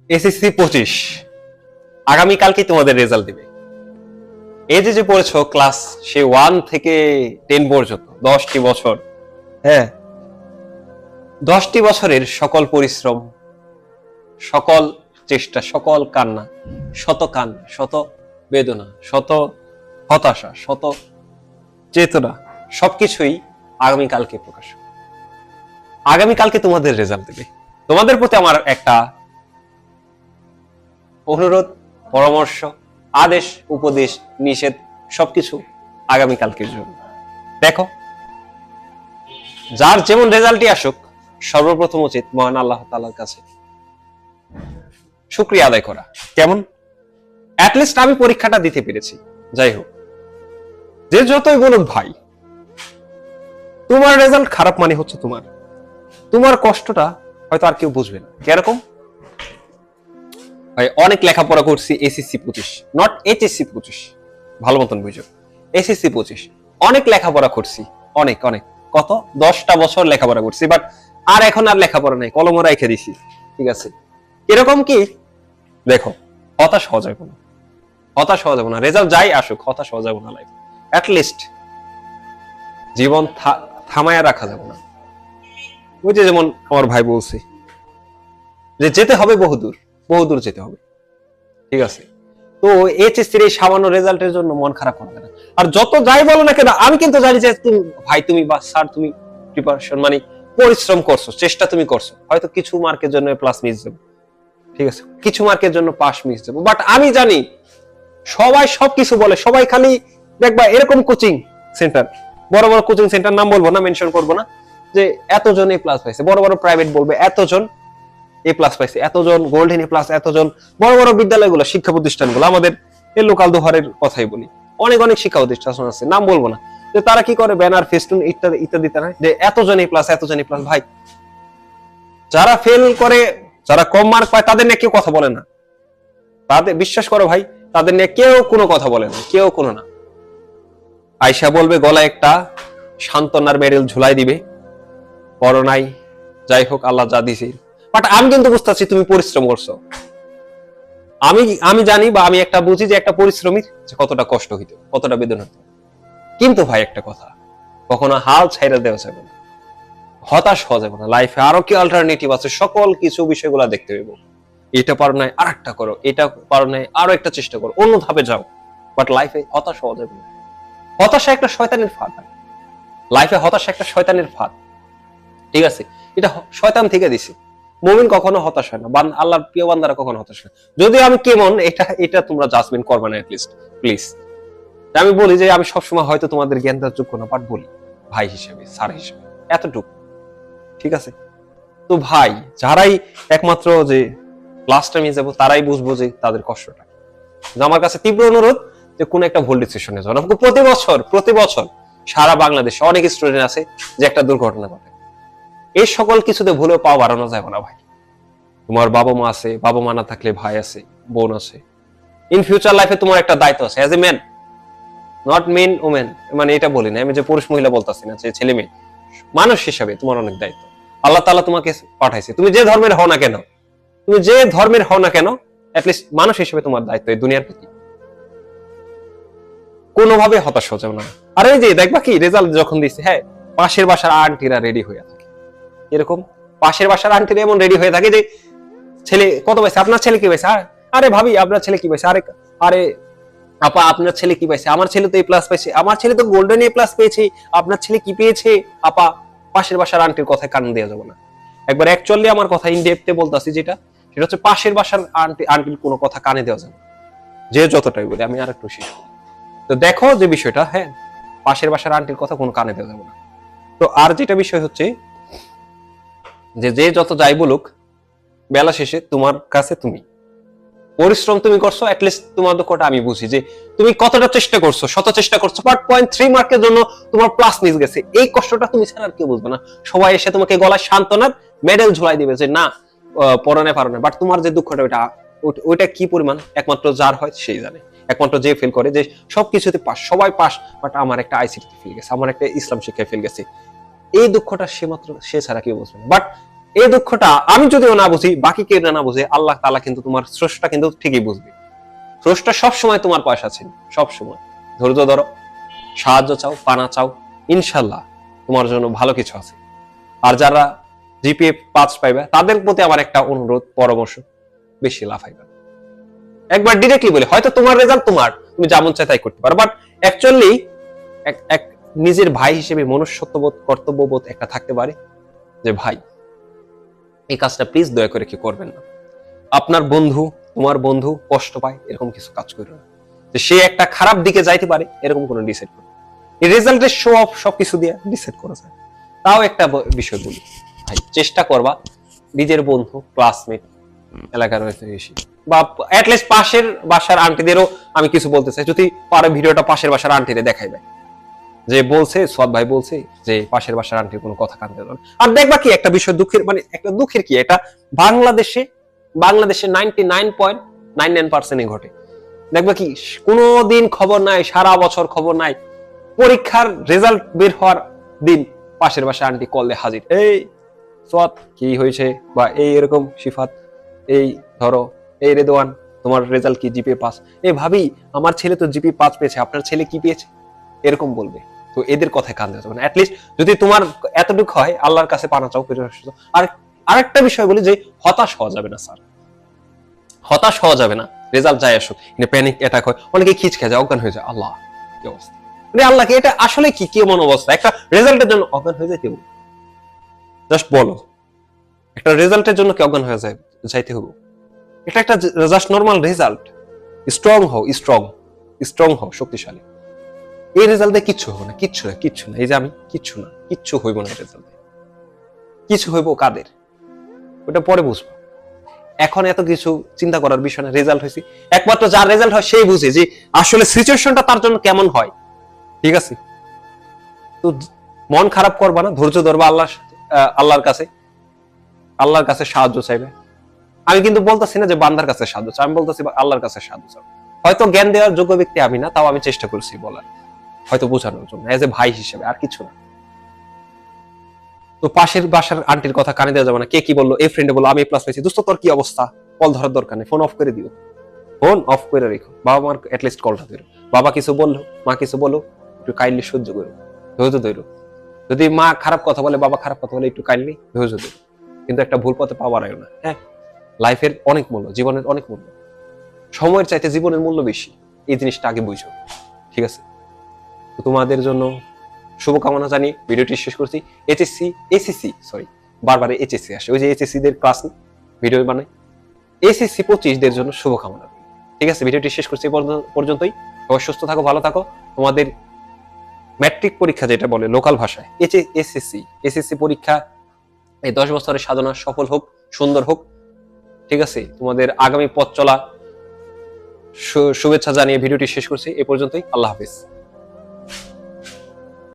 SSC 25 আগামীকালকে তোমাদের result দিবে। এই যে পড়েছো ক্লাস সে 1 থেকে 10 পর্যন্ত 10টি বছর, হ্যাঁ 10টি বছরের সকল পরিশ্রম, সকল চেষ্টা, সকল কান্না, শত কান্না, শত বেদনা, শত হতাশা, শত চেতনা, সবকিছুই আগামীকালকে প্রকাশ। আগামীকালকে তোমাদের রেজাল্ট দেবে। তোমাদের প্রতি আমার একটা অনুরোধ, পরামর্শ, আদেশ, উপদেশ, নিষেধ সবকিছু আগামীকালকের জন্য। দেখো, যার যেমন রেজাল্টই আসুক, সর্বপ্রথম উচিত মহান আল্লাহ তাআলার কাছে শুকরিয়া আদায় করা। কেমন? অ্যাটলিস্ট আমি পরীক্ষাটা দিতে পেরেছি। যাই হোক, যে যতই বলুক ভাই, তোমার রেজাল্ট খারাপ মানে হচ্ছে তোমার কষ্টটা হয়তো আর কেউ বুঝবে না। কিরকম ভাই, অনেক লেখাপড়া করছি এসএসসি 25, নট এইচএসসি 25, ভালো মতন বুঝো, এসএসসি 25 অনেক লেখাপড়া করছি, অনেক অনেক, কত 10টা বছর লেখাপড়া করছি, বাট আর এখন আর লেখাপড়া নাই, কলম রেখে দিছি। ঠিক আছে, এরকম কি দেখো, হতাশ হওয়া যাবে না, হতাশ হওয়া যাবে না, রেজাল্ট যাই আসুক হতাশ হওয়া যাবে না। লাইফ অ্যাটলিস্ট জীবন থামায়া রাখা যাবে না। ওই যে যেমন আমার ভাই বলছে যে যেতে হবে বহুদূর, বহুদূর যেতে হবে। ঠিক আছে, তো এইচএসসির এই সামান্য রেজাল্টের জন্য মন খারাপ করা যায় না। আর যত যাই বলো না কেন, আমি কিন্তু জানি যে তুমি ভাই, তুমি বা স্যার, তুমি প্রিপারেশন মানে পরিশ্রম করছো, চেষ্টা তুমি করছো, হয়তো কিছু মার্কের জন্য প্লাস মিস যাবে, ঠিক আছে, কিছু মার্কের জন্য পাস মিস যাবে, বাট আমি জানি সবাই সবকিছু বলে, সবাই খালি দেখবা এরকম কোচিং সেন্টার, বড় বড় কোচিং সেন্টার, নাম বলবো না, মেনশন করবো না, যে এতজন এ প্লাস পাইছে, বড় বড় প্রাইভেট বলবে এতজন এ প্লাস পাইছে, এতজন গোল্ডেন এ প্লাস, এতজন, বড় বড় বিদ্যালয়গুলো, শিক্ষা প্রতিষ্ঠানগুলো, আমাদের এই লোকাল দোহারের কথাই বলি, অনেক অনেক শিক্ষা প্রতিষ্ঠান আছে, নাম বলবো না, যে তারা কি করে ব্যানার, ফেস্টুন ইত্যাদি ইত্যাদি, তারা যে এতজন এ প্লাস, এতজন এ প্লাস। ভাই, যারা ফেল করে, যারা কম মার্ক পায়, তাদের নিয়ে কেউ কথা বলে না, তাদের বিশ্বাস করো ভাই, তাদের নিয়ে কেউ কোনো কথা বলে না, কেউ কোনো না। আয়শা বলবে গলায় একটা সান্ত্বনার মেডেল ঝুলাই দিবে, বড় নাই, যাই হোক আল্লাহ যা দিছে। বাট আমি কিন্তু বুঝতেছি তুমি পরিশ্রম করছো, আমি জানি বা আমি একটা বুঝি যে একটা পরিশ্রমীর কতটা কষ্ট হইতো, কতটা বেদনা হইতো। কিন্তু ভাই একটা কথা, কখনো হাল ছাইড়া দেওয়া যাবে না, হতাশ হওয়া যাবে না। লাইফে আরো কি অল্টারনেটিভ আছে, সকল কিছু বিষয়গুলো দেখতে হইব। এটা পারো নাই আর একটা করো, এটা পারো নাই আরো একটা চেষ্টা করো, অন্য ধাপে যাও। বাট লাইফে হতাশ হওয়া যাবে না। হতাশা একটা শয়তানের ফাঁদ, লাইফে হতাশা একটা শয়তানের ফাঁদ। ঠিক আছে, এটা শয়তান থেকে দিছে। মুমিন কখনো হতাশ হয় না, আল্লাহর প্রিয় বান্দারা কখনো হতাশ হয় না। যদি আমি কেমন, এটা তোমরা জাজমেন্ট করবে না এটলিস্ট প্লিজ। আমি বলি যে আমি সবসময় হয়তো তোমাদের জ্ঞান দেওয়ার যোগ্য না, বাট বলি ভাই হিসেবে, স্যার হিসেবে এতটুকু, ঠিক আছে। তো ভাই, যারাই একমাত্র যে লাস্ট টাইমে যাবো, তারাই বুঝবো যে তাদের কষ্টটা। আমার কাছে তীব্র অনুরোধ যে কোন একটা ভুল ডিসিশনে যাও না। প্রতি বছর সারা বাংলাদেশে অনেক স্টুডেন্ট আছে যে একটা দুর্ঘটনা ঘটে। এই সকল কিছুতে ভুলেও পা বাড়ানো যাবে না ভাই। তোমার বাবা মা আছে, বাবা মা না থাকলে ভাই আছে, বোন আছে। ইন ফিউচার লাইফে তোমার একটা দায়িত্ব আছে as a man, not main women, মানে এটা বলি না, আমি যে পুরুষ মহিলা বলতেছি না, যে ছেলে মেয়ে, মানুষ হিসাবে তোমার অনেক দায়িত্ব। আল্লাহ তাআলা তোমাকে পাঠাইছে, তুমি যে ধর্মের হও না কেন, অ্যাটলিস্ট মানুষ হিসেবে তোমার দায়িত্ব এই দুনিয়ার প্রতি। কোনোভাবে হতাশ হয়ে যাও না। আর এই যে দেখবা কি রেজাল্ট যখন দিচ্ছে, হ্যাঁ পাশের বাসার আন্টিরা রেডি হয়ে থাকে, এরকম পাশের বাসার আন্টিরা এমন রেডি হয়ে থাকে যে ছেলে কত পাইছে, আপনার ছেলে কি পাইছে, আরে ভাবি আপনার ছেলে কি পাইছে, আরে আপা আপনার ছেলে কি পাইছে, আমার ছেলে তো এ প্লাস পাইছে, আমার ছেলে তো গোল্ডেন এ প্লাস পেয়েছে, আপনার ছেলে কি পেয়েছে আপা। পাশের বাসার আন্টির কথায় কান দেওয়া যাবে না। একবার অ্যাকচুয়ালি আমার কথা ইন ডেপথে বলতাছি, সেটা হচ্ছে পাশের বাসার আন্টির কোনো কথা কানে দেওয়া যাবে না, যে যতটাই বলি। আমি আর একটু শেষ করি। তো দেখো যে বিষয়টা, হ্যাঁ পাশের বাসার আন্টির কথা কোনো কানে দেওয়া যাবে না। তো আর যেটা বিষয় হচ্ছে যে যত যাই বলুক, বেলা শেষে তোমার কাছে তুমি পরিশ্রম তুমি করছো, অ্যাটলিস্ট তোমার দুঃখটা আমি বুঝি যে তুমি কতটা চেষ্টা করছো, শত চেষ্টা করছো, বাট 0.3 মার্কের জন্য তোমার প্লাস মিস গেছে। এই কষ্টটা তুমি ছাড়া আর কেউ বুঝবে না। সবাই এসে তোমাকে গলায় সান্ত্বনার মেডেল ঝুলাই দিবে যে না পড়ানে পারো না, বাট তোমার যে দুঃখটা ওইটা কি পরিমাণ একমাত্র যার হয় সেই জানে, একমাত্র যে ফিল করে যে সবকিছুতে পাস, সবাই পাস, বাট আমার একটা আইসিটি ফেল গেছে, আমার একটা ইসলাম শিক্ষায় ফেল গেছে, এই দুঃখটা সে ছাড়া কেউ বুঝবে না। বাট এই দুঃখটা আমি যদিও না বুঝি, বাকি কেউ না বুঝে, আল্লাহ তাআলা কিন্তু তোমার স্রষ্টা কিন্তু ঠিকই বুঝবে। স্রষ্টা সবসময় তোমার পাশে আছেন, সবসময়। ধৈর্য ধরো, সাহায্য চাও, পানা চাও, ইনশাল্লাহ তোমার জন্য ভালো কিছু আছে। আর যারা জিপিএ 5 পাইবে তাদের প্রতি আমার একটা অনুরোধ, পরামর্শ, বেশি লাফাইবে। একবার ডিরেক্টলি বলে, হয়তো তোমার রেজাল্ট তোমার, তুমি যেমন চাই তাই করতে পারো, বাট অ্যাকচুয়ালি এক নিজের ভাই হিসেবে মনুষ্যত্ববোধ, কর্তব্যবোধ একটা থাকতে পারে যে ভাই এই কাজটা প্লিজ দয়া করে কি করবেন না। আপনার বন্ধু, তোমার বন্ধু কষ্ট পায়, এরকম কিছু কাজ করবে না। যে সে একটা খারাপ দিকে যাইতে পারে এরকম কোনো ডিসাইড করবে। এই রেজাল্টের শো অফ সবকিছু দিয়ে ডিসাইড করা যায়। তাও একটা বিষয় বলি ভাই, চেষ্টা করবা নিজের বন্ধু, ক্লাসমেট, এলাকার বেশি বা অ্যাটলিস্ট পাশের বাসার আন্টিদেরও আমি কিছু বলতে চাই, যদি পারে ভিডিওটা পাশের বাসার আন্টিদের দেখাইবে, যে বলছে সৎ ভাই বলছে যে পাশের বাসার আন্টির কোনো কথা কানতে দেবে। আর দেখবা কি একটা বিষয় দুঃখের, মানে একটা দুঃখের কি, এটা বাংলাদেশে 99.99% ঘটে। দেখবা কি কোনোদিন খবর নাই, সারা বছর খবর নাই, পরীক্ষার রেজাল্ট বের হওয়ার দিন পাশের বাসার আন্টি কল দিয়ে হাজির, এই সৎ কি হয়েছে, বা এই এরকম সিফাত, এই ধরো, এই রেদওয়ান তোমার রেজাল্ট কি, জিপিএ 5, এই ভাবি আমার ছেলে তো জিপিএ 5 পেয়েছে, আপনার ছেলে কি পেয়েছে, এরকম বলবে। তো এদের কথায় কান দেওয়া যাবে না। অ্যাটলিস্ট যদি তোমার এতটুকু হয়, আল্লাহর কাছে পানা চাও। আর আরেকটা বিষয় বলি যে হতাশ হওয়া যাবে না স্যার, হতাশ হওয়া যাবে না। রেজাল্ট যায় আসুক, প্যানিক অ্যাটাক হয়, অনেকে খিচ খেয়ে যায়, অজ্ঞান হয়ে যায়। আল্লাহ কি অবস্থা, মানে আল্লাহকে এটা আসলে কি কেমন অবস্থা, একটা রেজাল্টের জন্য অজ্ঞান হয়ে যায় কেউ? জাস্ট বলো, একটা রেজাল্টের জন্য কি অজ্ঞান হয়ে যায় যাইতে হবে? এটা একটা জাস্ট নরমাল রেজাল্ট। স্ট্রং হও, স্ট্রং হও, শক্তিশালী। এই রেজাল্টে কিচ্ছু হবে না, কিচ্ছু না, কিচ্ছু না। এই যে আমি কিচ্ছু না, কিচ্ছু হইব না রেজাল্টে। কিছু হইব কাদের, ওটা পরে বুঝবো। এখন এত কিছু চিন্তা করার বিষয় না। রেজাল্ট হয়েছে, একমাত্র যার রেজাল্ট হয় সেই বুঝে যে আসলে সিচুয়েশনটা তার জন্য কেমন হয়। ঠিক আছে, তো মন খারাপ করবা না, ধৈর্য ধরবা, আল্লাহর কাছে, আল্লাহর কাছে সাহায্য চাইবে। আমি কিন্তু বলতেছি না যে বান্দার কাছে সাহায্য চাই, আমি বলতেছি আল্লাহর কাছে সাহায্য চাই। হয়তো জ্ঞান দেওয়ার যোগ্য ব্যক্তি আমি না, তাও আমি চেষ্টা করছি বলার, হয়তো বোঝানোর জন্য, এজ এ ভাই হিসেবে, আর কিছু না। তো পাশের বাসার আন্টির কথা কানে দেওয়া যাবে না। কে কি বললো, এই ফ্রেন্ডে বললো আমি প্লাস পাইছি, দোস্ত তোর কি অবস্থা, কল ধরার দরকার নেই, ফোন অফ করে দিও, ফোন অফ করে রেখো। বাবা মার অ্যাটলিস্ট কলটা ধরো, বাবা কিছু বললো, মা কিছু বলো, একটু কাইন্ডলি সহ্য করো, ধৈর্য ধরো। যদি মা খারাপ কথা বলে, বাবা খারাপ কথা বলে, একটু কাইন্ডলি ধৈর্য ধরো, কিন্তু একটা ভুল পথে পাওয়ার আগে না। হ্যাঁ, লাইফের অনেক মূল্য, জীবনের অনেক মূল্য, সময়ের চাইতে জীবনের মূল্য বেশি, এই জিনিসটা আগে বুঝো। ঠিক আছে, তো তোমাদের জন্য শুভকামনা জানিয়ে ভিডিওটি শেষ করছি। এসএসসি বারবার এইচএসসি আসে, ওই যে এইচএসসি দের ক্লাস ভিডিও বানাই, এসএসসি 25 দের জন্য শুভকামনা। ঠিক আছে, ভিডিওটি শেষ করছি পর্যন্তই। সবাই সুস্থ থাকো, ভালো থাকো। তোমাদের ম্যাট্রিক পরীক্ষা যেটা বলে লোকাল ভাষায়, এসএসসি পরীক্ষা এই 10 বছরের সাধনা সফল হোক, সুন্দর হোক। ঠিক আছে, তোমাদের আগামী পথ চলা শুভেচ্ছা জানিয়ে ভিডিওটি শেষ করছি। এ পর্যন্তই, আল্লাহ হাফেজ।